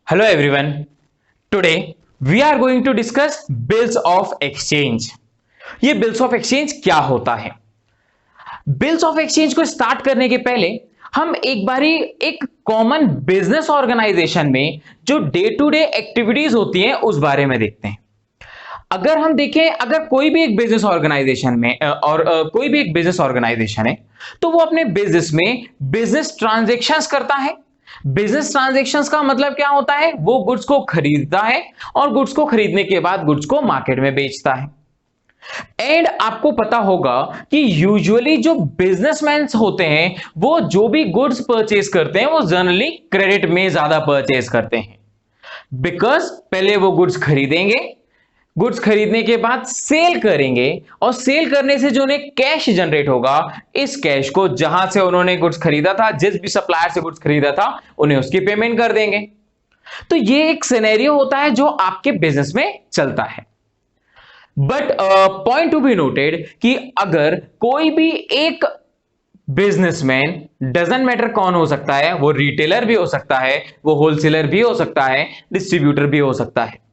Hello everyone. Today we are going to discuss bills of exchange. ये bills of exchange क्या होता है? Bills of exchange को start करने के पहले हम एक बारी एक कॉमन बिजनेस ऑर्गेनाइजेशन में जो डे टू डे एक्टिविटीज होती हैं उस बारे में देखते हैं। अगर हम देखें, अगर कोई भी एक बिजनेस ऑर्गेनाइजेशन में कोई भी एक बिजनेस ऑर्गेनाइजेशन है तो वो अपने बिजनेस में बिजनेस ट्रांजैक्शंस करता है। बिजनेस ट्रांजैक्शंस का मतलब क्या होता है? वो गुड्स को खरीदता है और गुड्स को खरीदने के बाद गुड्स को मार्केट में बेचता है। एंड आपको पता होगा कि यूजुअली जो बिजनेसमैन होते हैं वो जो भी गुड्स परचेज करते हैं वो जनरली क्रेडिट में ज्यादा परचेज करते हैं। बिकॉज पहले वो गुड्स खरीदेंगे, गुड्स खरीदने के बाद सेल करेंगे और सेल करने से जो उन्हें कैश जनरेट होगा, इस कैश को जहां से उन्होंने गुड्स खरीदा था, जिस भी सप्लायर से गुड्स खरीदा था, उन्हें उसकी पेमेंट कर देंगे। तो ये एक सिनेरियो होता है जो आपके बिजनेस में चलता है। But point to be noted कि अगर कोई भी एक बिजनेसमैन, डजंट मैटर कौन हो सकता है, वो रिटेलर भी हो सकता है, वो होलसेलर भी हो सकता है, डिस्ट्रीब्यूटर भी हो सकता है।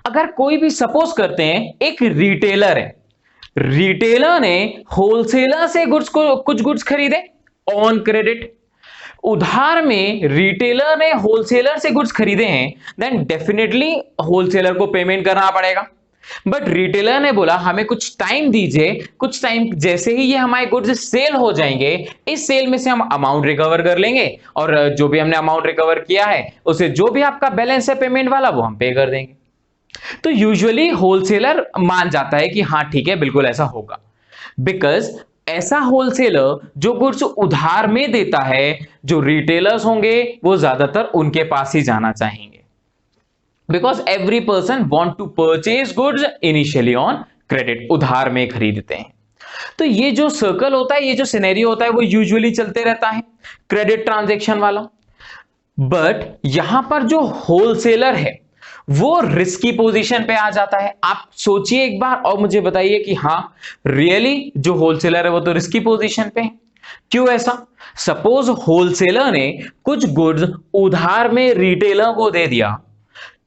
अगर कोई भी सपोज करते हैं एक रिटेलर है, रिटेलर ने होलसेलर से कुछ गुड्स खरीदे ऑन क्रेडिट, उधार में रिटेलर ने होलसेलर से गुड्स खरीदे हैं, देन डेफिनेटली होलसेलर को पेमेंट करना पड़ेगा। बट रिटेलर ने बोला हमें कुछ टाइम दीजिए, कुछ टाइम जैसे ही ये हमारे गुड्स सेल हो जाएंगे, इस सेल में से हम अमाउंट रिकवर कर लेंगे और जो भी हमने अमाउंट रिकवर किया है उसे जो भी आपका बैलेंस है पेमेंट वाला वो हम पे कर देंगे। तो यूजुअली होलसेलर मान जाता है कि हाँ ठीक है, बिल्कुल ऐसा होगा। बिकॉज ऐसा होलसेलर जो गुड्स उधार में देता है, जो रिटेलर्स होंगे वो ज्यादातर उनके पास ही जाना चाहेंगे। Because every person want to purchase goods initially on credit, उधार में खरीदते हैं। तो ये जो सर्कल होता है, ये जो सिनेरियो होता है वो यूजुअली चलते रहता है क्रेडिट ट्रांजैक्शन वाला। बट यहां पर जो होलसेलर है वो रिस्की पोजीशन पे आ जाता है। आप सोचिए एक बार और मुझे बताइए कि हाँ रियली जो होलसेलर है वो तो रिस्की पोजीशन पे है। क्यों ऐसा? सपोज होलसेलर ने कुछ गुड्स उधार में रिटेलर को दे दिया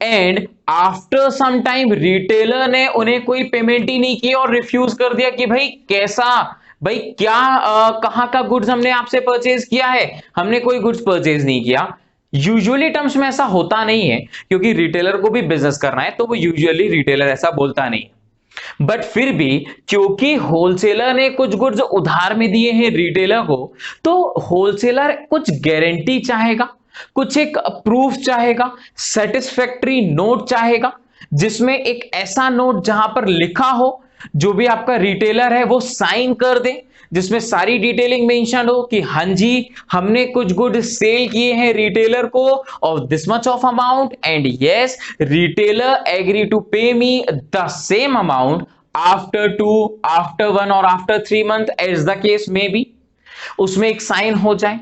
and after some time retailer ने उन्हें कोई पेमेंट ही नहीं की और रिफ्यूज कर दिया कि भाई कैसा, भाई क्या कहां का गुड्स हमने आपसे परचेज किया है, हमने कोई गुड्स परचेज नहीं किया। यूजुअली टर्म्स में ऐसा होता नहीं है क्योंकि रिटेलर को भी बिजनेस करना है, तो वो यूजुअली रिटेलर ऐसा बोलता नहीं है। बट फिर भी क्योंकि होलसेलर ने कुछ गुड्स उधार में दिए हैं रिटेलर को, तो होलसेलर कुछ गारंटी चाहेगा, कुछ एक प्रूफ चाहेगा, सेटिस्फैक्टरी नोट चाहेगा, जिसमें एक ऐसा नोट जहां पर लिखा हो, जो भी आपका रिटेलर है वो साइन कर दे, जिसमें सारी डिटेलिंग मेंशन हो कि हाँ जी हमने कुछ गुड सेल किए हैं रिटेलर को of this much of amount and yes retailer agree to pay me the same amount after 1 और after 3 month as the case may be, उसमें एक साइन हो जाए।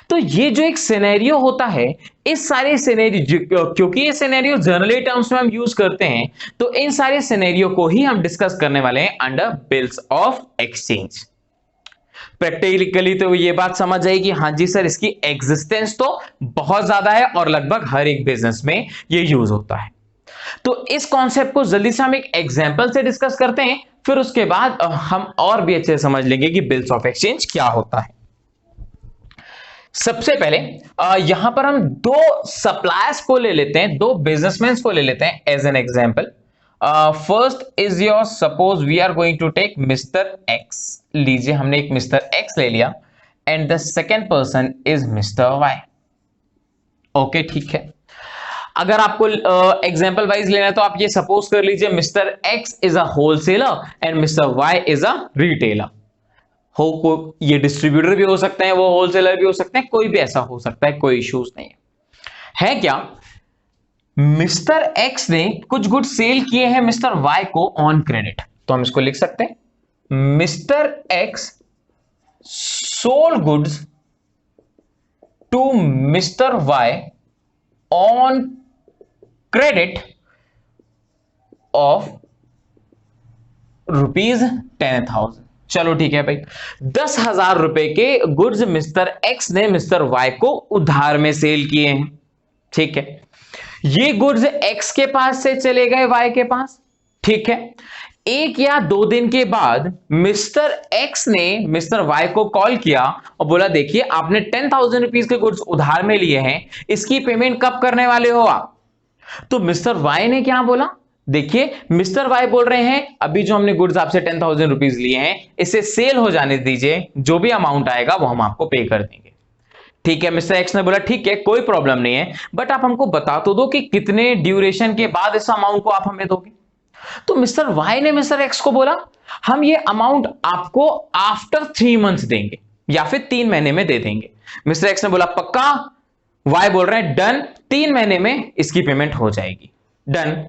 तो ये जो एक सिनेरियो होता है, इस सारे सिनेरियो, क्योंकि ये सिनेरियो जनरली टर्म्स में हम यूज करते हैं, तो इन सारे सिनेरियो को ही हम डिस्कस करने वाले हैं under bills of exchange. Practically तो ये बात समझ आई कि हाँ जी सर इसकी एग्जिस्टेंस तो बहुत ज्यादा है और लगभग हर एक बिजनेस में ये यूज होता है। तो इस कॉन्सेप्ट को जल्दी से हम एक एग्जांपल से डिस्कस करते हैं, फिर उसके बाद हम और भी अच्छे से समझ लेंगे कि बिल्स ऑफ एक्सचेंज क्या होता है। सबसे पहले यहां पर हम दो सप्लायर्स को ले लेते हैं, दो बिजनेसमैन को ले लेते हैं as an example. First is your, suppose we are going to take mister X. लीजिए हमने एक मिस्टर एक्स ले लिया and the second person is mister Y. Okay ठीक है। अगर आपको एग्जांपल वाइज लेना है तो आप ये सपोज कर लीजिए mister X is a wholesaler and mister Y is a retailer. ये डिस्ट्रीब्यूटर भी हो सकते हैं, वो होलसेलर भी हो सकते हैं, कोई भी ऐसा हो सकता है, कोई इश्यूज नहीं है क्या? मिस्टर एक्स ने कुछ गुड्स सेल किए हैं मिस्टर वाई को ऑन क्रेडिट, तो हम इसको लिख सकते हैं mister X sold goods to mister Y on credit of ₹10,000। चलो ठीक है भाई, 10,000 रुपए के गुड्स मिस्टर एक्स ने मिस्टर वाई को उधार में सेल किए हैं। ठीक है, ये गुड्स एक्स के पास से चले गए वाई के पास, ठीक है। एक या दो दिन के बाद मिस्टर एक्स ने मिस्टर वाई को कॉल किया और बोला देखिए आपने 10,000 रुपीज के गुड्स उधार में लिए हैं, इसकी पेमेंट कब करने वाले हो आप? तो मिस्टर वाई ने क्या बोला, देखिए मिस्टर वाई बोल रहे हैं अभी जो हमने गुड्स आपसे 10,000 रुपीज लिए हैं इसे सेल हो जाने दीजिए, जो भी अमाउंट आएगा वो हम आपको पे कर देंगे। ठीक है, मिस्टर एक्स ने बोला ठीक है कोई प्रॉब्लम नहीं है, बट आप हमको बता तो दो कि कितने ड्यूरेशन के बाद इस अमाउंट को आप हमें दोगे। तो मिस्टर वाई ने मिस्टर एक्स को बोला हम ये अमाउंट आपको आफ्टर 3 मंथ्स देंगे या फिर 3 महीने में दे देंगे। मिस्टर एक्स ने बोला पक्का? वाई बोल रहे हैं डन, 3 महीने में इसकी पेमेंट हो जाएगी। डन।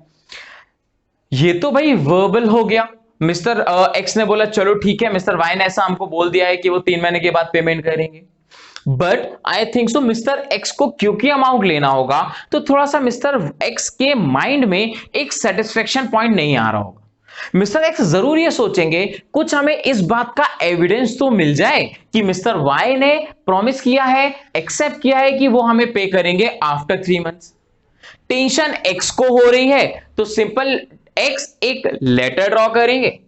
ये तो भाई वर्बल हो गया। मिस्टर एक्स ने बोला चलो ठीक है, मिस्टर वाई ने ऐसा हमको बोल दिया है कि वो 3 महीने के बाद पेमेंट करेंगे, but I think so mister X को क्योंकि अमाउंट लेना होगा तो थोड़ा सा मिस्टर एक्स के माइंड में एक सेटिस्फेक्शन पॉइंट नहीं आ रहा होगा। मिस्टर एक्स जरूर ये सोचेंगे कुछ हमें इस बात का एविडेंस तो मिल जाए कि मिस्टर वाई ने प्रॉमिस किया है, एक्सेप्ट किया है कि वो हमें पे करेंगे आफ्टर 3 मंथ्स। टेंशन एक्स को हो रही है तो सिंपल एक्स एक लेटर ड्रॉ करेंगे।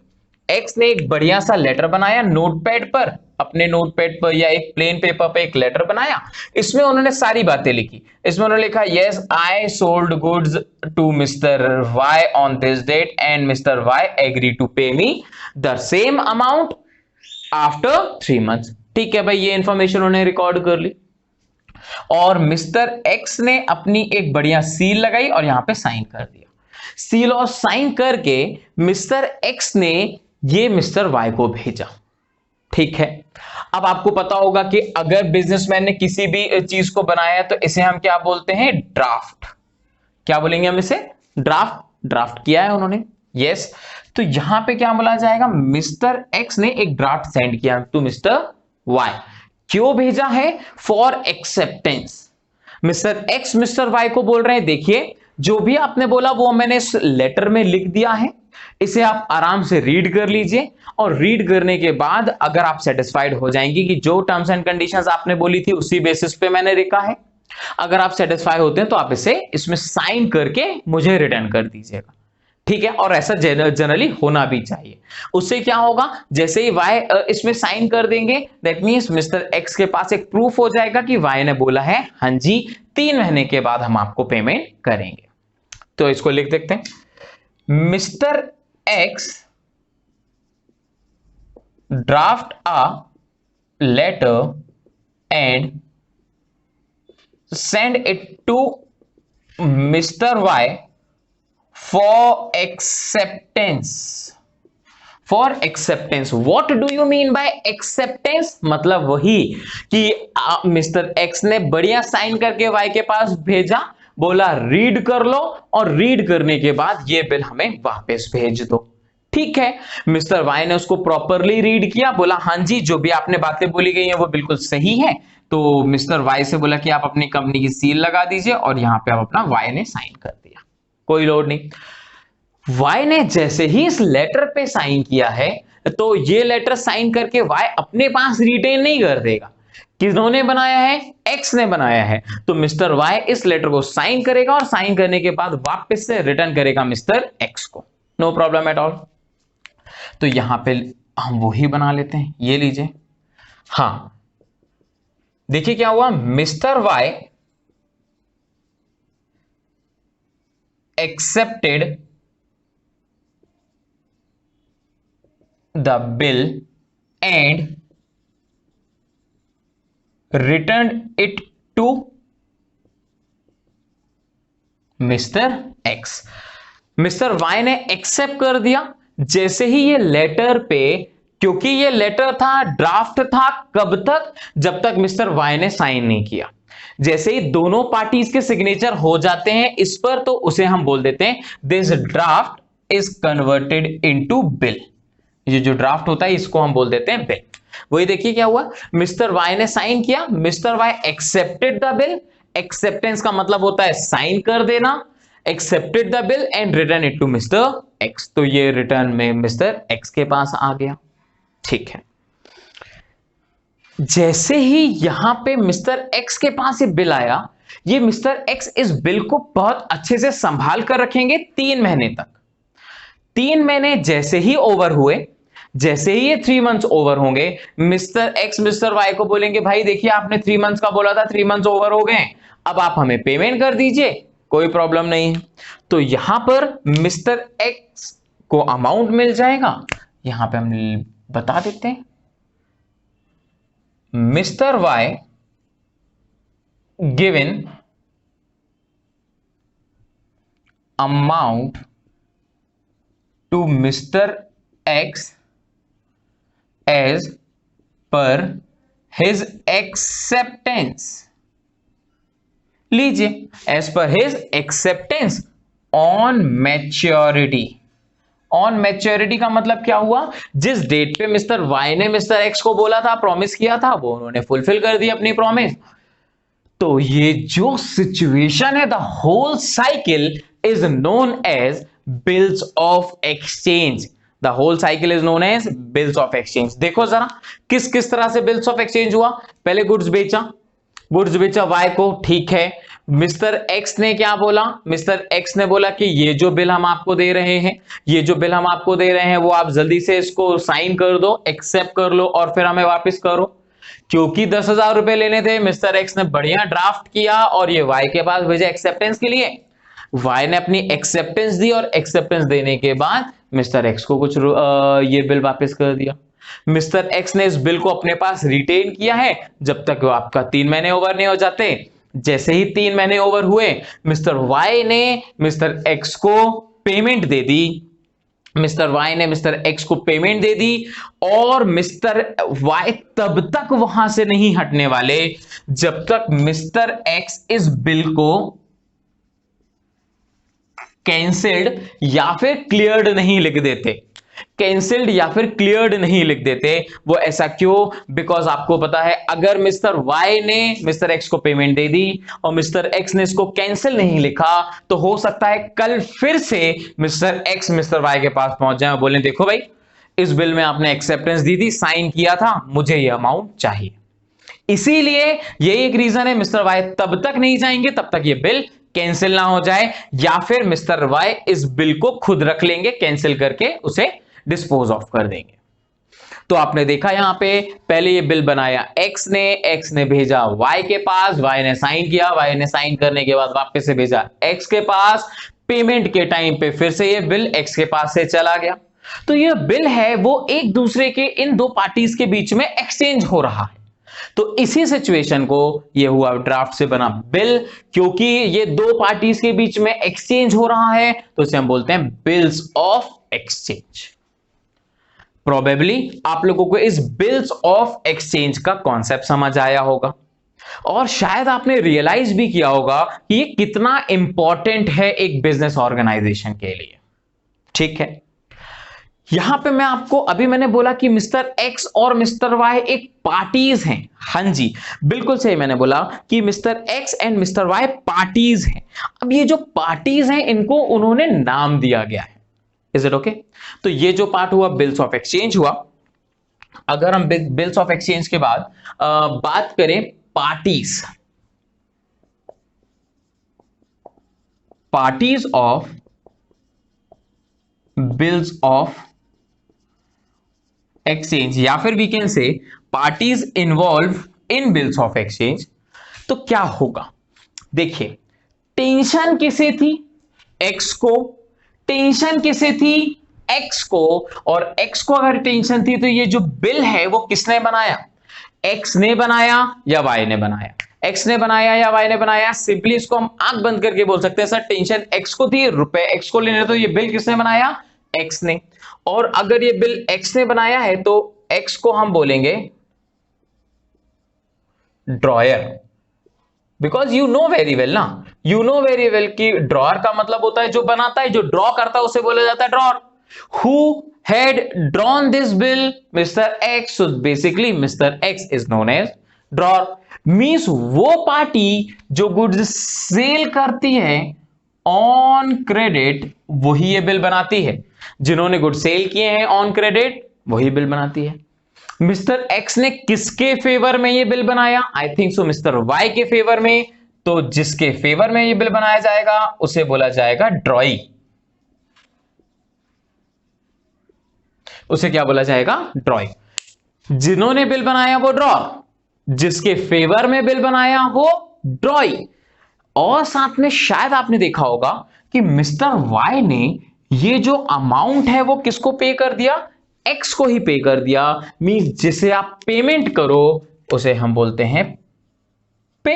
एक्स ने एक बढ़िया सा लेटर बनाया नोटपैड पर, अपने नोटपैड पर या एक प्लेन पेपर पे एक लेटर बनाया, इसमें उन्होंने सारी बातें लिखी। इसमें उन्होंने लिखा yes I sold goods to mister Y on this date and mister Y agree to pay me the same amount after 3 months. ठीक है भाई, ये इंफॉर्मेशन उन्होंने रिकॉर्ड कर ली और मिस्टर एक्स ने अपनी एक बढ़िया सील लगाई और यहां पे साइन कर दिया। सील और साइन करके मिस्टर एक्स ने ये मिस्टर वाई को भेजा। ठीक है, अब आपको पता होगा कि अगर बिजनेसमैन ने किसी भी चीज को बनाया तो इसे हम क्या बोलते हैं? ड्राफ्ट। क्या बोलेंगे हम इसे? ड्राफ्ट। ड्राफ्ट किया है उन्होंने, यस। तो यहां पे क्या बोला जाएगा? मिस्टर एक्स ने एक ड्राफ्ट सेंड किया टू मिस्टर वाई। क्यों भेजा है? For acceptance. Mister X mister Y को बोल रहे हैं देखिए जो भी आपने बोला वो मैंने इस लेटर में लिख दिया है, इसे आप आराम से रीड कर लीजिए और रीड करने के बाद अगर आप सेटिस्फाइड हो जाएंगे कि जो टर्म्स एंड कंडीशंस आपने बोली थी उसी बेसिस पे मैंने लिखा है, अगर आप सेटिस्फाई होते हैं तो आप इसे इसमें साइन करके मुझे रिटर्न कर दीजिएगा। ठीक है, और ऐसा जनरली होना भी चाहिए। उससे क्या होगा, जैसे ही वाई इसमें साइन कर देंगे दैट मींस मिस्टर एक्स के पास एक प्रूफ हो जाएगा कि वाई ने बोला है हाँ जी 3 महीने के बाद हम आपको पेमेंट करेंगे। तो इसको लिख देखते हैं, mister X draft a letter and send it to Mr. Y for acceptance. For acceptance. What do you mean by acceptance? मतलब वही कि मिस्टर एक्स ने बढ़िया साइन करके Y के पास भेजा, बोला रीड कर लो और रीड करने के बाद ये बिल हमें वापस भेज दो। ठीक है, मिस्टर वाई ने उसको प्रॉपरली रीड किया, बोला हाँ जी जो भी आपने बातें बोली गई हैं वो बिल्कुल सही है। तो मिस्टर वाई से बोला कि आप अपनी कंपनी की सील लगा दीजिए और यहां पे आप अपना वाई ने साइन कर दिया, कोई लोड नहीं। वाई ने जैसे ही इस लेटर पे साइन किया है तो ये लेटर साइन करके वाई अपने पास रिटेन नहीं कर देगा। किन्होंने बनाया है? एक्स ने बनाया है। तो मिस्टर वाई इस लेटर को साइन करेगा और साइन करने के बाद वापस से रिटर्न करेगा मिस्टर एक्स को, नो प्रॉब्लम एट ऑल। तो यहां पे हम वही बना लेते हैं, ये लीजिए। हाँ देखिए क्या हुआ, mister Y accepted the bill and return it to mister X. Mister Y ने एक्सेप्ट कर दिया जैसे ही ये लेटर पे, क्योंकि ये लेटर था ड्राफ्ट था, कब तक? जब तक मिस्टर वाई ने साइन नहीं किया। जैसे ही दोनों पार्टीज के सिग्नेचर हो जाते हैं इस पर तो उसे हम बोल देते हैं this draft is converted into bill. ये जो ड्राफ्ट होता है इसको हम बोल देते हैं बिल। वही देखिए क्या हुआ, मिस्टर वाई ने साइन किया, mister Y accepted the bill. Acceptance का मतलब होता है साइन कर देना। Accepted the bill and return it to mister X. तो ये रिटर्न में मिस्टर एक्स के पास आ गया। ठीक है, जैसे ही यहां पे मिस्टर एक्स के पास ये बिल आया, ये मिस्टर एक्स इस बिल को बहुत अच्छे से संभाल कर रखेंगे 3 महीने तक। 3 महीने जैसे ही ओवर हुए, जैसे ही ये 3 मंथ्स ओवर होंगे, मिस्टर एक्स मिस्टर वाई को बोलेंगे भाई देखिए आपने 3 मंथ्स का बोला था, 3 मंथ्स ओवर हो गए, अब आप हमें पेमेंट कर दीजिए, कोई प्रॉब्लम नहीं है। तो यहां पर मिस्टर एक्स को अमाउंट मिल जाएगा, यहां पे हम बता देते हैं mister Y given amount to mister X as per his acceptance। लीजिए, as per his acceptance on maturity। On maturity का मतलब क्या हुआ, जिस डेट पे मिस्टर वाई ने मिस्टर एक्स को बोला था, प्रॉमिस किया था, वो उन्होंने फुलफिल कर दी अपनी प्रॉमिस। तो ये जो सिचुएशन है, the whole cycle is known as bills of exchange. The whole cycle is known as bills of exchange. देखो जरा किस किस तरह से बिल्स ऑफ एक्सचेंज हुआ। पहले गुड्स बेचा वाई को, ठीक है। मिस्टर एक्स ने क्या बोला, मिस्टर एक्स ने बोला कि ये जो बिल हम आपको दे रहे हैं, ये जो बिल हम आपको दे रहे हैं वो आप जल्दी से इसको साइन कर दो, एक्सेप्ट कर लो और फिर हमें वापस करो। क्योंकि 10,000 रुपए लेने थे, मिस्टर एक्स ने बढ़िया ड्राफ्ट किया और ये वाई के पास भेजा एक्सेप्टेंस के लिए। वाई ने अपनी एक्सेप्टेंस दी और एक्सेप्टेंस देने के बाद मिस्टर एक्स को कुछ ये बिल वापस कर दिया। मिस्टर एक्स ने इस बिल को अपने पास रिटेन किया है जब तक वो आपका 3 महीने ओवर नहीं हो जाते। जैसे ही 3 महीने ओवर हुए, मिस्टर वाई ने मिस्टर एक्स को पेमेंट दे दी, मिस्टर वाई ने मिस्टर एक्स को पेमेंट दे दी और मिस्टर वाई तब तक वहां से नहीं हटने वाले जब तक मिस्टर एक्स इस बिल को कैंसिल्ड या फिर क्लियर्ड नहीं लिख देते। कैंसिल्ड या फिर क्लियर्ड नहीं लिख देते। वो ऐसा क्यों? बिकॉज आपको पता है अगर मिस्टर वाई ने मिस्टर एक्स को पेमेंट दे दी और मिस्टर एक्स ने इसको कैंसिल नहीं लिखा तो हो सकता है कल फिर से मिस्टर एक्स मिस्टर वाई के पास पहुंच जाए और बोले देखो भाई इस बिल में आपने एक्सेप्टेंस दी थी, साइन किया था, मुझे ये अमाउंट चाहिए। इसीलिए यही एक रीजन है, मिस्टर वाई तब तक नहीं जाएंगे तब तक ये बिल कैंसिल ना हो जाए, या फिर मिस्टर वाई इस बिल को खुद रख लेंगे, कैंसिल करके उसे डिस्पोज ऑफ कर देंगे। तो आपने देखा यहां पे पहले ये बिल बनाया एक्स ने भेजा वाई के पास, वाई ने साइन किया, वाई ने साइन करने के बाद वापस से भेजा एक्स के पास, पेमेंट के टाइम पे फिर से ये बिल एक्स के पास से चला गया। तो ये बिल है वो एक दूसरे के इन दो पार्टीज के बीच में एक्सचेंज हो रहा है। तो इसी सिचुएशन को ये हुआ ड्राफ्ट से बना बिल, क्योंकि ये दो पार्टीज के बीच में एक्सचेंज हो रहा है तो इसे हम बोलते हैं बिल्स ऑफ एक्सचेंज। प्रोबेबली आप लोगों को इस बिल्स ऑफ एक्सचेंज का कॉन्सेप्ट समझ आया होगा और शायद आपने रियलाइज भी किया होगा कि ये कितना इंपॉर्टेंट है एक बिजनेस ऑर्गेनाइजेशन के लिए। ठीक है, यहां पे मैं आपको अभी मैंने बोला कि मिस्टर एक्स और मिस्टर वाई एक पार्टीज हैं। हां जी, बिल्कुल सही मैंने बोला कि mister X and mister Y parties हैं। अब ये जो पार्टीज हैं इनको उन्होंने नाम दिया गया है। Is it okay? तो ये जो पार्ट हुआ बिल्स ऑफ एक्सचेंज हुआ। अगर हम बिल्स ऑफ एक्सचेंज के बाद बात करें parties of bills of exchange या फिर we can say parties involve in bills of exchange, तो क्या होगा? देखिए, टेंशन किसे थी? एक्स को। टेंशन किसे थी? एक्स को। और एक्स को अगर टेंशन थी तो ये जो बिल है वो किसने बनाया? एक्स ने बनाया या वाई ने बनाया? एक्स ने बनाया या वाई ने बनाया? सिंपली इसको हम आंख बंद करके बोल सकते हैं सर टेंशन एक्स को थी, रुपए एक्स को लेने, तो ये बिल किसने बनाया? एक्स ने। और अगर ये बिल एक्स ने बनाया है तो एक्स को हम बोलेंगे dryer, because you know very well ना, यू नो वेरी वेल कि ड्रॉअर का मतलब होता है जो बनाता है, जो ड्रॉ करता है उसे बोला जाता है drawer. Who had drawn this bill? Mister X. So basically mister X is known as drawer. Means वो पार्टी जो गुड्स सेल करती है ऑन क्रेडिट वही ये बिल बनाती है। जिन्होंने गुड सेल किए हैं ऑन क्रेडिट वही बिल बनाती है। मिस्टर एक्स ने किसके फेवर में ये बिल बनाया? I think so mister Y के फेवर में। तो जिसके फेवर में ये बिल बनाया जाएगा उसे बोला जाएगा ड्रॉई। उसे क्या बोला जाएगा? ड्रॉई। जिन्होंने बिल बनाया वो ड्रॉर, जिसके फेवर में बिल बनाया वो ड्रॉई। और साथ में शायद आपने देखा होगा कि मिस्टर वाई ने ये जो अमाउंट है वो किसको पे कर दिया? एक्स को ही पे कर दिया। मींस जिसे आप पेमेंट करो उसे हम बोलते हैं पे।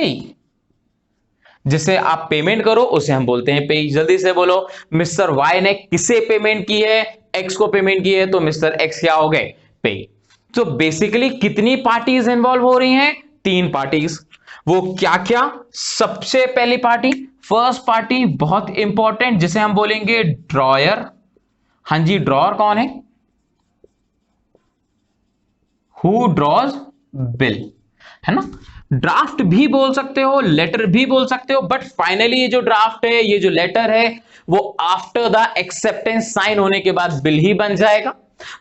जिसे आप पेमेंट करो उसे हम बोलते हैं पे। जल्दी से बोलो, मिस्टर वाई ने किसे पेमेंट की है? एक्स को पेमेंट की है, तो मिस्टर एक्स क्या हो गए? पे। तो बेसिकली कितनी पार्टीज इन्वॉल्व हो रही हैं? 3 पार्टीज। वो क्या क्या? सबसे पहली पार्टी, फर्स्ट पार्टी बहुत इंपॉर्टेंट, जिसे हम बोलेंगे ड्रॉयर। हां जी, ड्रॉर कौन है? हु ड्रॉज बिल, है ना। ड्राफ्ट भी बोल सकते हो, लेटर भी बोल सकते हो, बट फाइनली ये जो ड्राफ्ट है, ये जो लेटर है, वो आफ्टर द एक्सेप्टेंस साइन होने के बाद बिल ही बन जाएगा।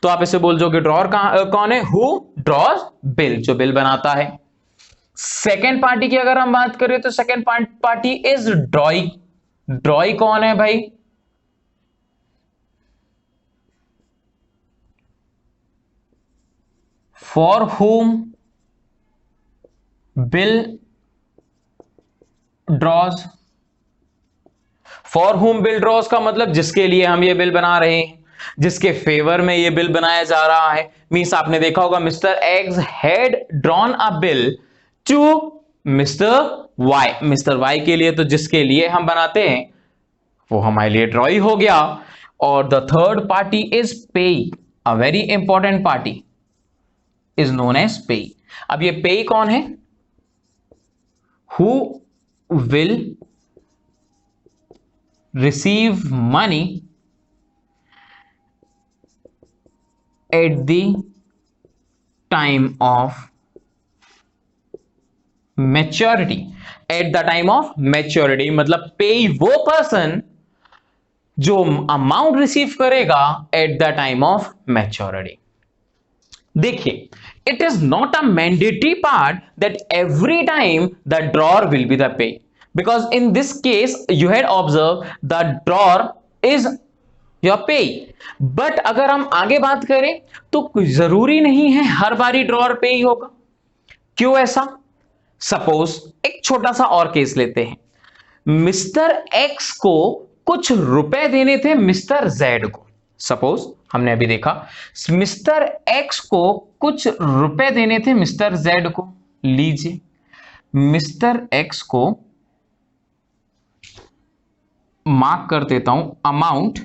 तो आप इसे बोल दोगे ड्रॉर कौन है? हु ड्रॉज बिल, जो बिल बनाता है। सेकेंड पार्टी की अगर हम बात करें तो second party is drawee. Drawee कौन है भाई? For whom bill draws. For whom bill draws का मतलब जिसके लिए हम ये बिल बना रहे हैं, जिसके फेवर में ये बिल बनाया जा रहा है। मींस आपने देखा होगा mister X had drawn a bill to mister Y. Mister Y के लिए, तो जिसके लिए हम बनाते हैं वो हमारे लिए ड्रॉई हो गया। और the third party is payee, a very important party is known as payee. अब ये पे कौन है? Who will receive money at the time of maturity. At the time of maturity मतलब पे वो पर्सन जो अमाउंट रिसीव करेगा at the time of maturity. देखिए, it is not a mandatory part that every time the drawer will be the pay, because in this case you had observed the drawer is your pay। but अगर हम आगे बात करें तो जरूरी नहीं है हर बारी ड्रॉर पे ही होगा। क्यों ऐसा? सपोज एक छोटा सा और केस लेते हैं। मिस्टर एक्स को कुछ रुपए देने थे मिस्टर जेड को। सपोज हमने अभी देखा मिस्टर एक्स को कुछ रुपए देने थे मिस्टर जेड को। लीजिए, मिस्टर एक्स को मार्क कर देता हूं, amount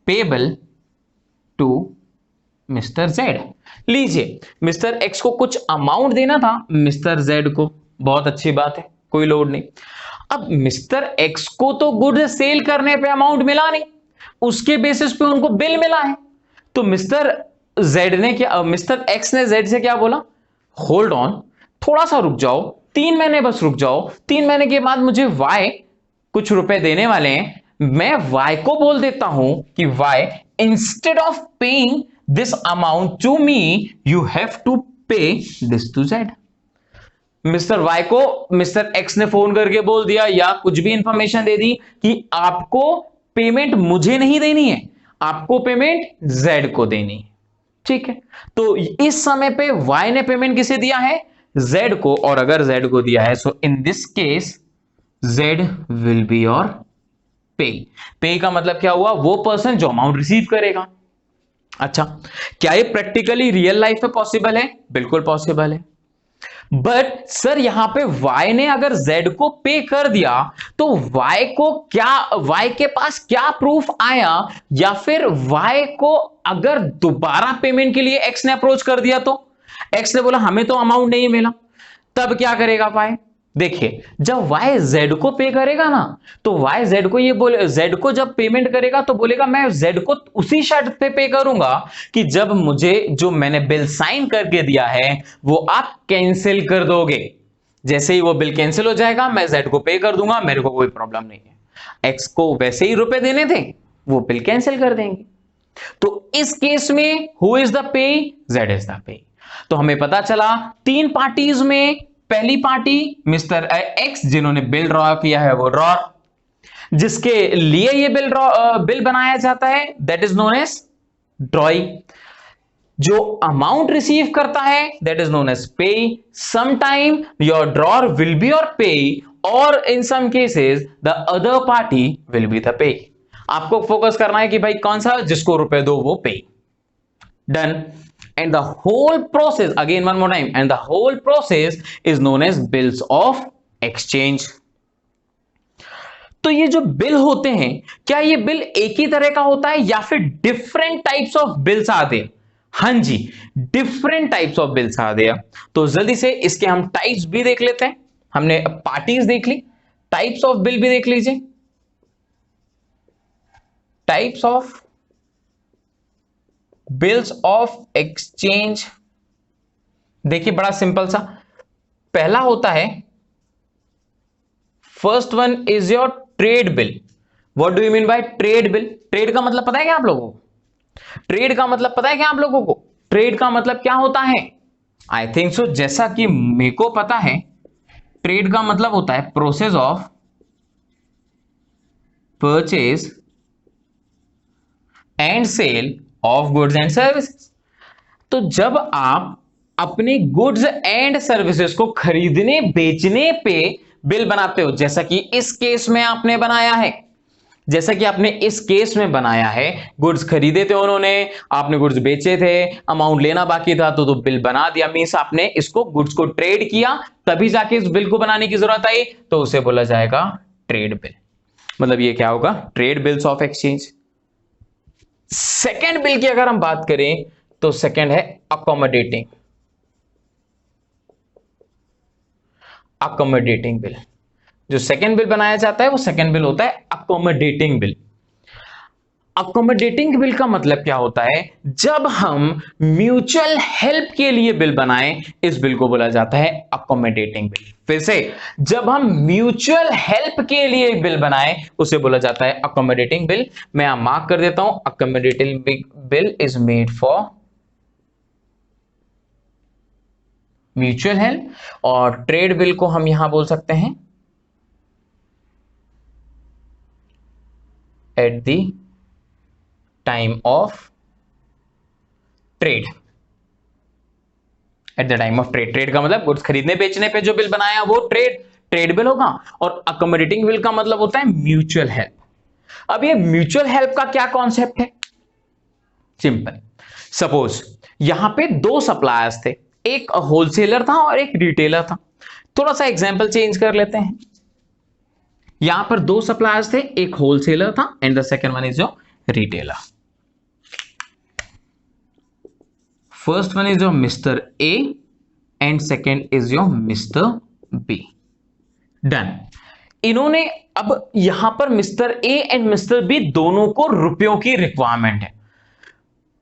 payable to mister Z. लीजिए, मिस्टर एक्स को कुछ अमाउंट देना था मिस्टर जेड को। बहुत अच्छी बात है, कोई लोड नहीं। अब मिस्टर एक्स को तो गुड सेल करने पे अमाउंट मिला नहीं, उसके बेसिस पे उनको बिल मिला है। तो मिस्टर जेड ने क्या, मिस्टर एक्स ने जेड से क्या बोला? होल्ड ऑन, थोड़ा सा रुक जाओ, 3 महीने बस रुक जाओ। 3 महीने के बाद मुझे वाई कुछ रुपए देने वाले हैं। मैं वाई को बोल देता हूं कि Y, instead of paying this amount to me, you have to pay this to Z. Mister Y को मिस्टर एक्स ने फोन करके बोल दिया या कुछ भी इंफॉर्मेशन दे दी कि आपको पेमेंट मुझे नहीं देनी है, आपको पेमेंट जेड को देनी है। ठीक है, तो इस समय पे वाई ने पेमेंट किसे दिया है? जेड को। और अगर जेड को दिया है so in this case Z will be your payee. Payee का मतलब क्या हुआ? वो पर्सन जो अमाउंट रिसीव करेगा। अच्छा, क्या ये प्रैक्टिकली रियल लाइफ में पॉसिबल है? बिल्कुल पॉसिबल है। बट सर यहां पे y ने अगर z को पे कर दिया तो y को क्या, y के पास क्या प्रूफ आया? या फिर y को अगर दोबारा पेमेंट के लिए x ने अप्रोच कर दिया तो x ने बोला हमें तो अमाउंट नहीं मिला, तब क्या करेगा y? देखिए, जब y z को पे करेगा ना, तो y z को ये बोले, z को जब पेमेंट करेगा तो बोलेगा मैं z को उसी शर्त पे करूंगा कि जब मुझे जो मैंने बिल साइन करके दिया है वो आप कैंसिल कर दोगे। जैसे ही वो बिल कैंसिल हो जाएगा मैं z को पे कर दूंगा, मेरे को कोई प्रॉब्लम नहीं है। x को वैसे ही रुपए देने थे, वो बिल कैंसिल कर देंगे। तो इस केस में who is the pay? z is the pay. तो हमें पता चला 3 पार्टीज में पहली पार्टी मिस्टर एक्स जिन्होंने बिल ड्रॉ किया है वो ड्रॉ, जिसके लिए ये बिल बनाया जाता है that is known as drawee. जो अमाउंट रिसीव करता है that is known as payee. Sometime your drawer will be your payee और in some cases the other party will be the payee. आपको फोकस करना है कि भाई कौन सा, जिसको रुपए दो वो payee. Done. And the whole process, again one more time, and the whole process is known as bills of exchange. तो ये जो बिल होते हैं, क्या ये बिल एक ही तरह का होता है या फिर डिफरेंट टाइप्स ऑफ बिल्स आते हैं? हां जी, डिफरेंट टाइप्स ऑफ बिल्स आ गया। तो जल्दी से इसके हम टाइप्स भी देख लेते हैं। हमने पार्टीज देख ली, टाइप्स ऑफ बिल भी देख लीजिए। Types of bills of exchange, देखिए बड़ा सिंपल सा। पहला होता है, first one is your trade bill. What do you mean by trade bill? Trade का मतलब पता है क्या आप लोगों को? ट्रेड का मतलब पता है क्या आप लोगों को? ट्रेड का मतलब क्या होता है? आई थिंक सो, जैसा कि मेरे को पता है, ट्रेड का मतलब होता है process of purchase and sale of goods and services. तो जब आप अपने गुड्स एंड सर्विसेज को खरीदने बेचने पे बिल बनाते हो, जैसा कि इस केस में आपने बनाया है, जैसा कि आपने इस केस में बनाया है, गुड्स खरीदे थे उन्होंने, आपने गुड्स बेचे थे, अमाउंट लेना बाकी था तो बिल बना दिया। मींस आपने इसको गुड्स को ट्रेड किया, तभी जाके इस बिल को बनाने की जरूरत आई, तो उसे बोला जाएगा ट्रेड बिल। मतलब ये क्या होगा? Trade bills of exchange. Second bill की अगर हम बात करें तो सेकेंड है अकोमोडेटिंग। अकोमोडेटिंग बिल, जो सेकेंड बिल बनाया जाता है वो सेकेंड बिल होता है अकोमोडेटिंग बिल। अकोमोडेटिंग बिल का मतलब क्या होता है? जब हम म्यूचुअल हेल्प के लिए बिल बनाएं, इस बिल को बोला जाता है अकोमोडेटिंग बिल। फिर से, जब हम म्यूचुअल हेल्प के लिए बिल बनाएं, उसे बोला जाता है अकोमोडेटिंग बिल। मैं यहां मार्क कर देता हूं, accommodating bill is made for mutual help, और ट्रेड बिल को हम यहां बोल सकते हैं eight the time of trade. Eight the time of trade, trade का मतलब गुड्स खरीदने बेचने पे जो बिल बनाया वो ट्रेड बिल होगा, और अकोमोडेटिंग बिल का मतलब होता है म्यूचुअल हेल्प। अब ये म्यूचुअल हेल्प का क्या कॉन्सेप्ट है? सिंपल, सपोज यहां पे दो सप्लायर्स थे, एक होलसेलर था और एक रिटेलर था। थोड़ा सा एग्जांपल चेंज कर लेते हैं। यहां पर दो सप्लायर्स थे, एक होलसेलर था and the second one is your retailer. First one is your mister A and second is your mister B. Done. इन्होंने, अब यहां पर mister A and mister B दोनों को रुपयों की रिक्वायरमेंट है,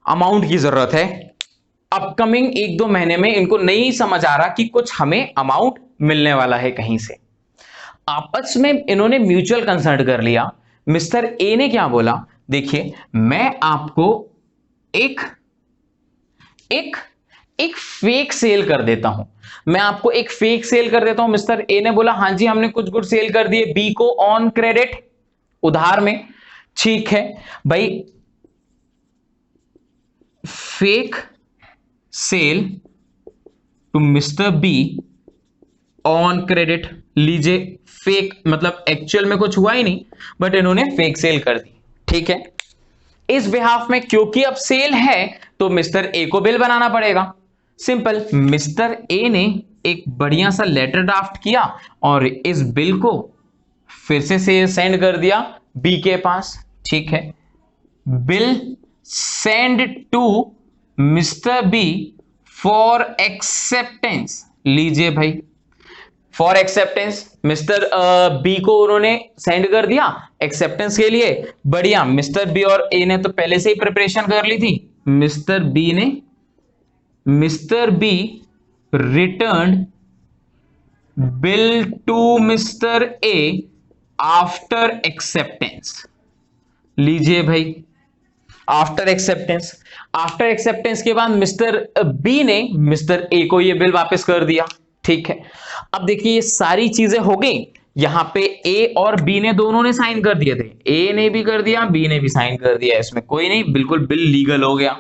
अमाउंट की जरूरत है। अपकमिंग एक दो महीने में इनको नहीं समझ आ रहा कि कुछ हमें अमाउंट मिलने वाला है कहीं से। आपस में इन्होंने म्यूचुअल कंसल्ट कर लिया। मिस्टर ए ने क्या बोला, देखिए मैं आपको एक फेक सेल कर देता हूं, मैं आपको एक फेक सेल कर देता हूं। मिस्टर ए ने बोला हां जी हमने कुछ गुड सेल कर दिए बी को ऑन क्रेडिट, उधार में। ठीक है भाई, fake sale to mister B on credit. लीजिए, फेक मतलब एक्चुअल में कुछ हुआ ही नहीं, बट इन्होंने फेक सेल कर दी। ठीक है, इस बिहाफ में क्योंकि अब सेल है तो मिस्टर ए को बिल बनाना पड़ेगा। सिंपल, मिस्टर ए ने एक बढ़िया सा लेटर ड्राफ्ट किया और इस बिल को फिर से सेंड कर दिया बी के पास। ठीक है, bill send to mister B for acceptance. लीजिए भाई, फॉर एक्सेप्टेंस मिस्टर बी को उन्होंने सेंड कर दिया एक्सेप्टेंस के लिए। बढ़िया, मिस्टर बी और ए ने तो पहले से ही प्रिपरेशन कर ली थी। Mister B return bill to mister A after acceptance. लीजिए भाई, आफ्टर एक्सेप्टेंस के बाद मिस्टर बी ने मिस्टर ए को यह बिल वापस कर दिया। ठीक है, अब देखिए ये सारी चीजें हो गई। यहां पे ए और बी ने दोनों ने साइन कर दिए थे, ए ने भी कर दिया, बी ने भी साइन कर दिया, इसमें कोई नहीं, बिल्कुल बिल लीगल हो गया।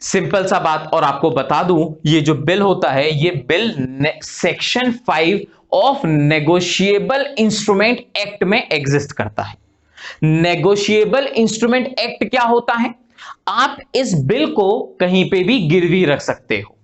सिंपल सा बात। और आपको बता दूं ये जो बिल होता है, ये bill section 5 of negotiable instrument act में एग्जिस्ट करता है। नेगोशिएबल इंस्ट्रूमेंट एक्ट क्या होता है? आप इस बिल को कहीं पे भी गिरवी रख सकते हो।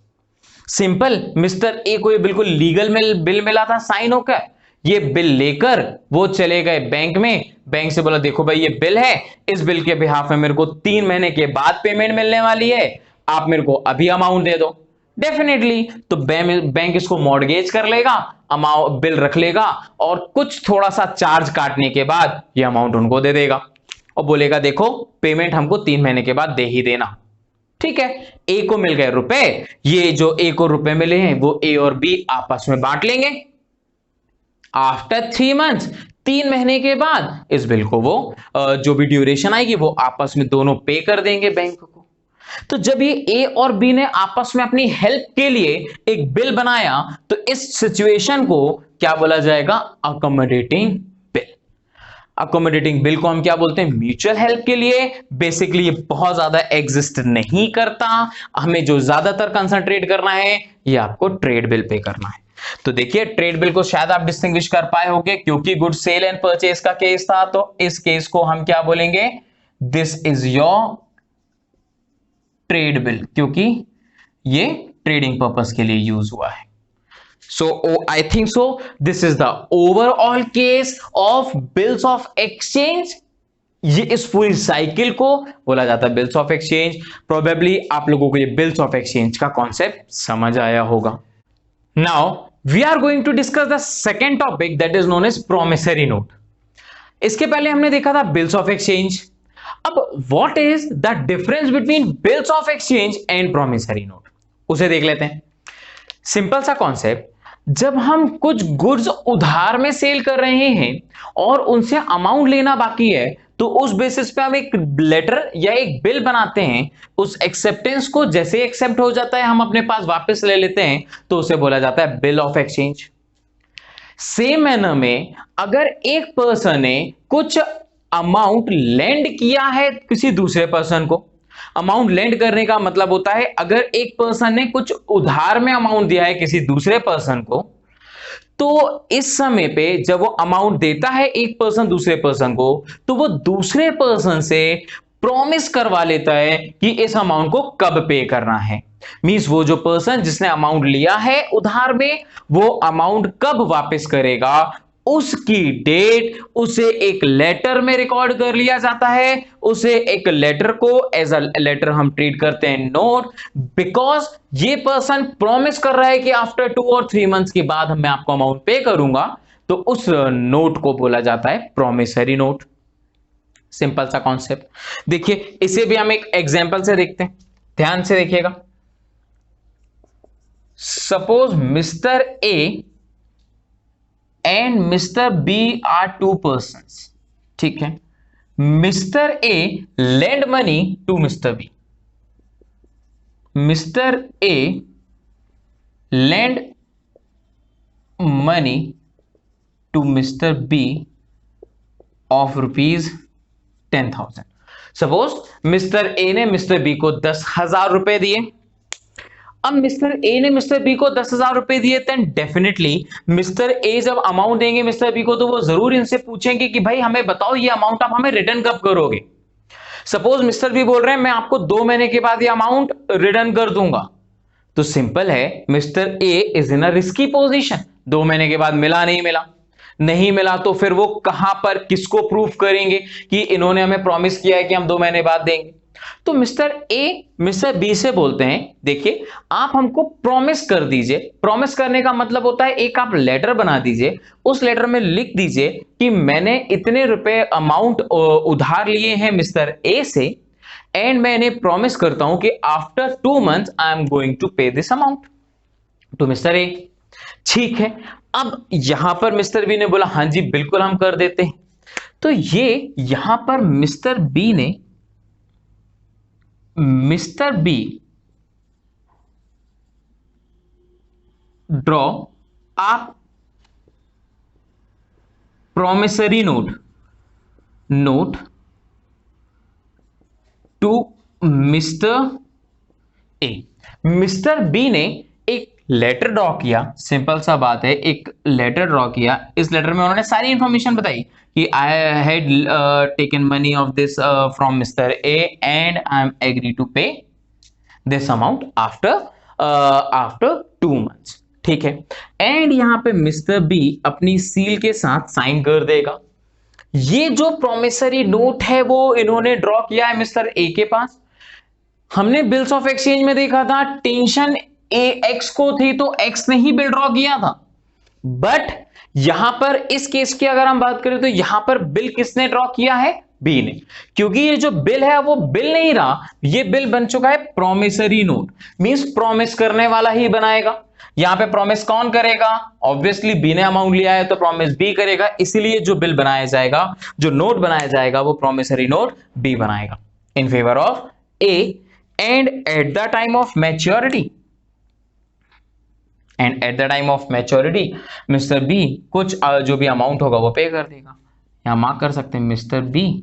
सिंपल, मिस्टर ए को ये बिल्कुल लीगल में बिल मिला था साइन होकर, ये बिल लेकर वो चले गए बैंक में, बैंक से बोला देखो भाई ये बिल है, इस बिल के बिहाफ में मेरे को 3 महीने के बाद पेमेंट मिलने वाली है, आप मेरे को अभी अमाउंट दे दो। डेफिनेटली तो बैंक इसको मॉर्गेज कर लेगा, अमाउंट बिल रख लेगा और कुछ थोड़ा सा चार्ज काटने के बाद ये अमाउंट उनको दे देगा और बोलेगा देखो पेमेंट हमको 3 महीने के बाद दे ही देना। ठीक है, ए को मिल गए रुपए, ये जो ए को रुपए मिले हैं वो ए और बी आपस में बांट लेंगे। आफ्टर 3 मंथ्स, 3 महीने के बाद इस बिल को वो जो भी ड्यूरेशन आएगी वो आपस में दोनों पे कर देंगे बैंक को। तो जब ये ए और बी ने आपस में अपनी हेल्प के लिए एक बिल बनाया तो इस सिचुएशन को क्या बोला जाएगा? Accommodating bill. अकोमोडेटिंग बिल को हम क्या बोलते हैं? म्यूचुअल हेल्प के लिए। बेसिकली ये बहुत ज्यादा एग्जिस्ट नहीं करता, हमें जो ज्यादातर कंसंट्रेट करना है ये आपको ट्रेड बिल पे करना है। तो देखिए ट्रेड बिल को शायद आप डिस्टिंग्विश कर पाए होंगे क्योंकि गुड सेल एंड परचेज का केस था, तो इस केस को हम क्या बोलेंगे? This is your trade bill, क्योंकि ये ट्रेडिंग पर्पस के लिए यूज हुआ है। So I think so this is the overall case of bills of exchange। ये इस पूरी साइकिल को बोला जाता है बिल्स ऑफ एक्सचेंज। प्रोबेबली आप लोगों को ये बिल्स ऑफ एक्सचेंज का कॉन्सेप्ट समझ आया होगा। Now we are going to discuss the second topic that is known as promissory note. इसके पहले हमने देखा था बिल्स ऑफ एक्सचेंज। अब what is the difference between bills of exchange and promissory note, उसे देख लेते हैं। सिंपल सा कॉन्सेप्ट, जब हम कुछ गुड्स उधार में सेल कर रहे हैं और उनसे अमाउंट लेना बाकी है तो उस बेसिस पे हम एक लेटर या एक बिल बनाते हैं। उस एक्सेप्टेंस को जैसे एक्सेप्ट हो जाता है हम अपने पास वापस ले लेते हैं तो उसे बोला जाता है bill of exchange. Same manner में अगर एक पर्सन ने कुछ अमाउंट लेंड किया है किसी दूसरे पर्सन को, अमाउंट लेंड करने का मतलब होता है अगर एक पर्सन ने कुछ उधार में अमाउंट दिया है किसी दूसरे पर्सन को, तो इस समय पे जब वो अमाउंट देता है एक पर्सन दूसरे पर्सन को, तो वो दूसरे पर्सन से प्रॉमिस करवा लेता है कि इस अमाउंट को कब पे करना है। मींस वो जो पर्सन जिसने अमाउंट लिया है उधार में वो अमाउंट कब वापस करेगा उसकी डेट उसे एक लेटर में रिकॉर्ड कर लिया जाता है। उसे एक लेटर को एज अ लेटर हम ट्रीट करते हैं नोट, बिकॉज ये पर्सन प्रॉमिस कर रहा है कि आफ्टर 2 और 3 मंथ्स के बाद मैं आपको अमाउंट पे करूंगा, तो उस नोट को बोला जाता है प्रॉमिसरी नोट। सिंपल सा कॉन्सेप्ट। देखिए इसे भी हम एक एग्जांपल से देखते हैं, ध्यान से देखिएगा। Suppose mister A and mister B are 2 persons, ठीक है। Mister A lend money to mister B, mister A lend money to mister B of ₹10,000। Suppose mister A ने मिस्टर बी को 10,000 रुपए दिए। अब मिस्टर ए ने मिस्टर बी को 10,000 रुपए दिए, देन डेफिनेटली मिस्टर ए जब अमाउंट देंगे मिस्टर बी को तो वो जरूर इनसे पूछेंगे कि भाई हमें बताओ ये अमाउंट आप हमें रिटर्न कब करोगे। सपोज मिस्टर बी बोल रहे हैं मैं आपको 2 महीने के बाद ये अमाउंट रिटर्न कर दूंगा, तो सिंपल है mister A is in a risky position. 2 महीने के बाद मिला नहीं मिला तो फिर वो कहां पर किसको प्रूफ करेंगे कि इन्होंने हमें प्रॉमिस किया है कि हम 2 महीने बाद देंगे। तो मिस्टर ए मिस्टर बी से बोलते हैं देखिए आप हमको प्रॉमिस कर दीजिए। प्रॉमिस करने का मतलब होता है एक आप लेटर बना दीजिए, उस लेटर में लिख दीजिए कि मैंने इतने रुपए अमाउंट उधार लिए हैं मिस्टर ए से एंड मैं इन्हें प्रॉमिस करता हूं कि after 2 months I am going to pay this amount to mister A. ठीक है, अब यहां पर मिस्टर बी ने बोला हां जी बिल्कुल हम कर देते हैं। तो ये यहां पर मिस्टर बी ने draw a promissory note to mister A. Mister B ने एक लेटर ड्रॉ किया, सिंपल सा बात है, एक लेटर ड्रॉ किया। इस लेटर में उन्होंने सारी इंफॉर्मेशन बताई कि I had taken money of this from mister A and I am agree to pay this amount after 2 months। ठीक है, एंड यहां पे मिस्टर बी अपनी सील के साथ साइन कर देगा। ये जो प्रोमिसरी नोट है वो इन्होंने ड्रॉ किया है मिस्टर ए के पास। हमने बिल्स ऑफ एक्सचेंज में देखा था टेंशन ए एक्स को थी तो एक्स ने ही बिल ड्रॉ किया था, बट यहां पर इस केस की अगर हम बात करें तो यहां पर बिल किसने ड्रॉ किया है? बी ने, क्योंकि ये जो बिल है वो बिल नहीं रहा, ये बिल बन चुका है प्रोमिसरी नोट, मींस प्रॉमिस करने वाला ही बनाएगा। यहां पे प्रॉमिस कौन करेगा? ऑब्वियसली बी ने अमाउंट लिया है तो प्रॉमिस बी करेगा, इसीलिए जो बिल बनाया जाएगा, जो नोट बनाया जाएगा वो प्रोमिसरी नोट बी बनाएगा in favour of A. And at the time of maturity, mister B कुछ जो भी अमाउंट होगा वो पे कर देगा। यहां मार्क कर सकते हैं mister B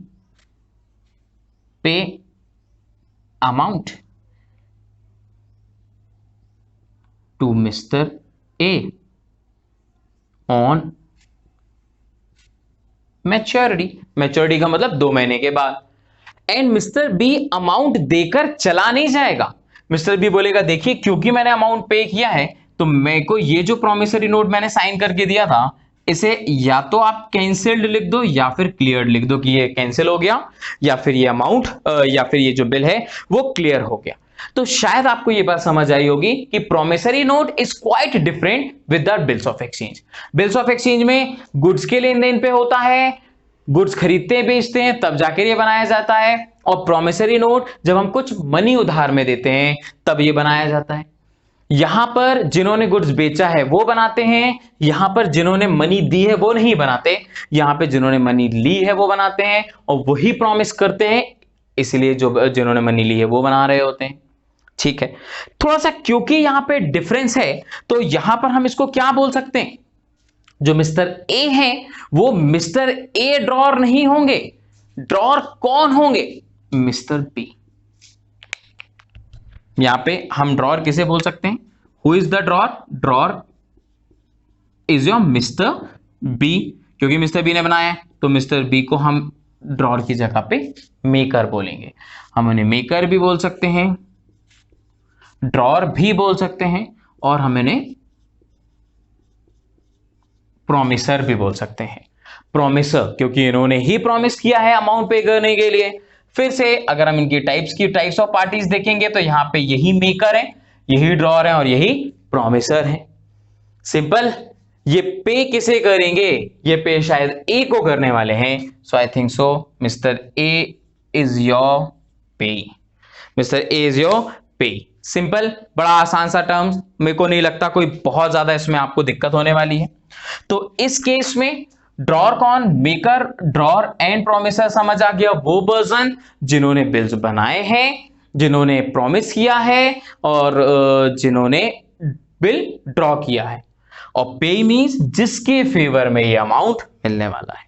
pay amount to mister A on maturity का मतलब 2 महीने के बाद। एंड मिस्टर बी अमाउंट देकर चला नहीं जाएगा। मिस्टर बी बोलेगा देखिए क्योंकि मैंने अमाउंट पे किया है तो मेरे को ये जो प्रोमिसरी नोट मैंने साइन करके दिया था इसे या तो आप कैंसिल्ड लिख दो या फिर क्लियर्ड लिख दो कि ये कैंसिल हो गया, या फिर ये अमाउंट या फिर ये जो बिल है वो क्लियर हो गया। तो शायद आपको ये बात समझ आई होगी कि promissory note is quite different with the bills of exchange. Bills of exchange में गुड्स के लेन देन पे होता है, गुड्स खरीदते हैं बेचते हैं तब जाकर ये बनाया जाता है, और प्रोमिसरी नोट जब हम कुछ मनी उधार में देते हैं तब ये बनाया जाता है। यहां पर जिन्होंने गुड्स बेचा है वो बनाते हैं, यहां पर जिन्होंने मनी दी है वो नहीं बनाते, यहां पे जिन्होंने मनी ली है वो बनाते हैं और वही प्रॉमिस करते हैं, इसलिए जो जिन्होंने मनी ली है वो बना रहे होते हैं। ठीक है, थोड़ा सा क्योंकि यहां पे डिफरेंस है तो यहां पर हम इसको क्या बोल सकते हैं, जो मिस्टर ए हैं वो मिस्टर ए ड्रॉर नहीं होंगे, ड्रॉर कौन होंगे? Mister B. यहां पे हम ड्रॉर किसे बोल सकते हैं? Who is the drawer? Drawer is your mister B, क्योंकि मिस्टर बी ने बनाया है तो मिस्टर बी को हम ड्रॉर की जगह पे मेकर बोलेंगे। हम उन्हें मेकर भी बोल सकते हैं, ड्रॉर भी बोल सकते हैं, और हम इन्हें प्रॉमिसर भी बोल सकते हैं। प्रॉमिसर क्योंकि इन्होंने ही प्रॉमिस किया है अमाउंट पे करने के लिए। फिर से अगर हम इनकी टाइप्स ऑफ पार्टीज देखेंगे तो यहां पे यही मेकर है, यही ड्रॉर है और यही प्रॉमिसर है। सिंपल। ये पे किसे करेंगे? ये पे शायद ए को करने वाले हैं, so I think so mister A is your payee. Mister A is your payee. Simple, बड़ा आसान सा टर्म्स, मेरे को नहीं लगता कोई बहुत ज्यादा इसमें आपको दिक्कत होने वाली है। तो इस केस में ड्रॉर कौन? मेकर, ड्रॉर एंड प्रॉमिसर समझ आ गया वो पर्सन जिन्होंने बिल्स बनाए हैं, जिन्होंने प्रॉमिस किया है और जिन्होंने बिल ड्रॉ किया है, और पे मींस जिसके फेवर में ये अमाउंट मिलने वाला है।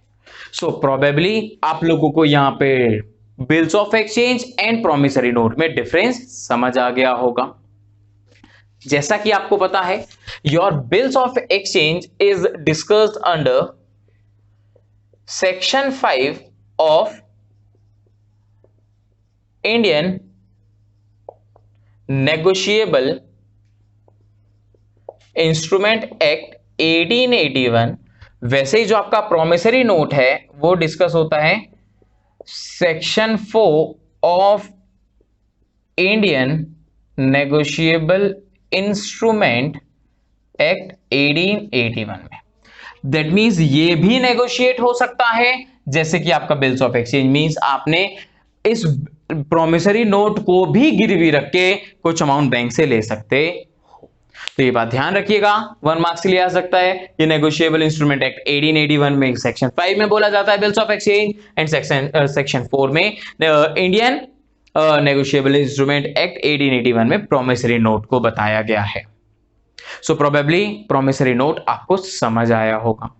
सो प्रोबेबली आप लोगों को यहां पे bills of exchange and promissory note में डिफरेंस समझ आ गया होगा। जैसा कि आपको पता है your bills of exchange is discussed under section 5 of Indian negotiable instrument act 1881। वैसे ही जो आपका प्रोमिसरी नोट है वो डिस्कस होता है section 4 of Indian negotiable instrument act 1881 में। दैट मीन्स ये भी नेगोशिएट हो सकता है, जैसे कि आपका बिल्स ऑफ एक्सचेंज मीन्स आपने इस प्रोमिसरी नोट को भी गिरवी रख के कुछ अमाउंट बैंक से ले सकते हो। तो ये बात ध्यान रखिएगा, 1 मार्क्स के लिए आ सकता है। ये नेगोशिएबल इंस्ट्रूमेंट एक्ट 1881 में सेक्शन 5 में बोला जाता है bills of exchange, and section 4 में इंडियन नेगोशिएबल इंस्ट्रूमेंट एक्ट 1881 में प्रोमिसरी नोट को बताया गया है। सो प्रोबेबली प्रॉमिसरी नोट आपको समझ आया होगा।